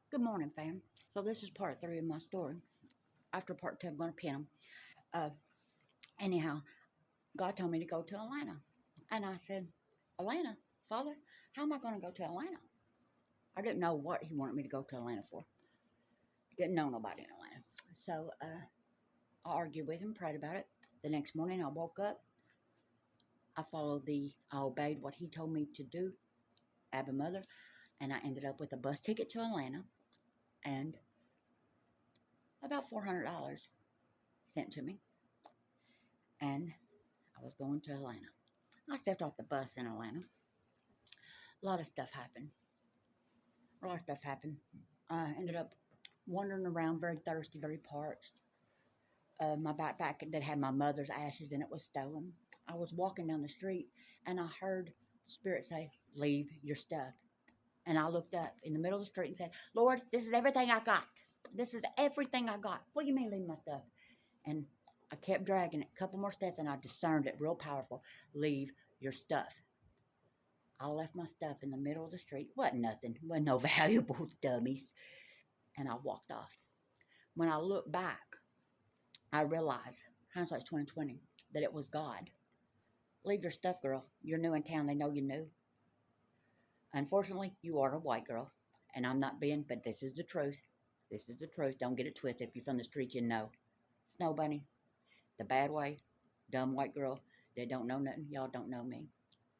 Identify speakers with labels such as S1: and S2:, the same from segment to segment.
S1: Good morning, fam. So this is part 3 of my story. After part 2, I'm going to pin them. Uh, anyhow, God told me to go to Atlanta. And I said, Atlanta? Father, how am I going to go to Atlanta? I didn't know what he wanted me to go to Atlanta for. Didn't know nobody in Atlanta. So I argued with him, prayed about it. The next morning I woke up. I obeyed what he told me to do, Abba Mother. And I ended up with a bus ticket to Atlanta and about $400 sent to me. And I was going to Atlanta. I stepped off the bus in Atlanta. A lot of stuff happened. I ended up wandering around very thirsty, very parched. My backpack that had my mother's ashes in it was stolen. I was walking down the street and I heard the Spirit say, "Leave your stuff." And I looked up in the middle of the street and said, "Lord, this is everything I got. This is everything I got. What do you mean leave my stuff?" And I kept dragging it a couple more steps and I discerned it real powerful. Leave your stuff. I left my stuff in the middle of the street. Wasn't nothing. Wasn't no valuable dummies. And I walked off. When I look back, I realized, hindsight's 2020, that it was God. Leave your stuff, girl. You're new in town. They know you're new. Unfortunately, you are a white girl. And I'm not being, but this is the truth. This is the truth. Don't get it twisted. If you're from the street, you know. Snow Bunny, the bad way, dumb white girl that don't know nothing. Y'all don't know me.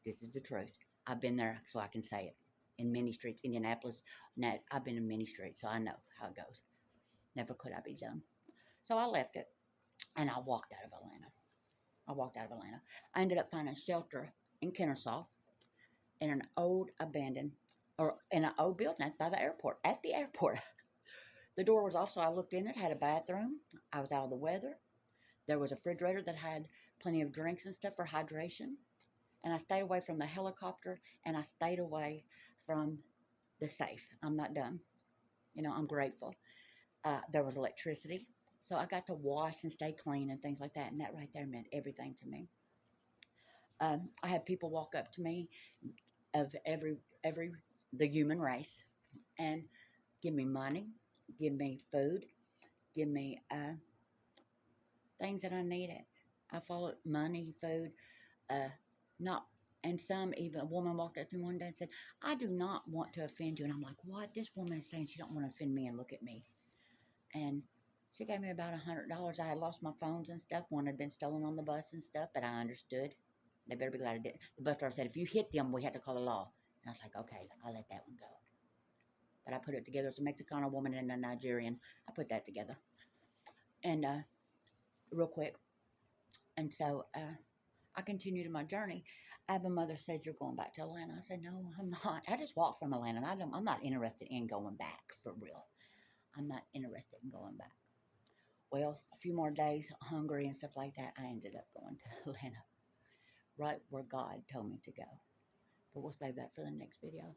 S1: This is the truth. I've been there, so I can say it. In many streets, Indianapolis, I've been in many streets, so I know how it goes. Never could I be dumb. So I left it, and I walked out of Atlanta. I ended up finding shelter in Kennesaw in an old abandoned, or in an old building by the airport, at the airport. The door was off, so I looked in it, had a bathroom. I was out of the weather. There was a refrigerator that had plenty of drinks and stuff for hydration. And I stayed away from the helicopter, and I stayed away from the safe. I'm not done. I'm grateful. There was electricity, so I got to wash and stay clean and things like that, and that right there meant everything to me. I had people walk up to me of the human race and give me money, give me food, give me things that I needed. I followed money, food, not, and some, even a woman walked up to me one day and said, "I do not want to offend you." And I'm like, what? This woman is saying she don't want to offend me, and look at me. And she gave me about $100. I had lost my phones and stuff. One had been stolen on the bus and stuff, but I understood. They better be glad I didn't. The bus driver said, "If you hit them, we have to call the law." And I was like, okay, I'll let that one go. But I put it together. It's a Mexicana woman and a Nigerian. I put that together. And real quick. And so I continued my journey. Abba Mother said, "You're going back to Atlanta." I said, "No, I'm not. I just walked from Atlanta. And I'm not interested in going back, for real. I'm not interested in going back." Well, a few more days, hungry and stuff like that, I ended up going to Atlanta, right where God told me to go. But we'll save that for the next video.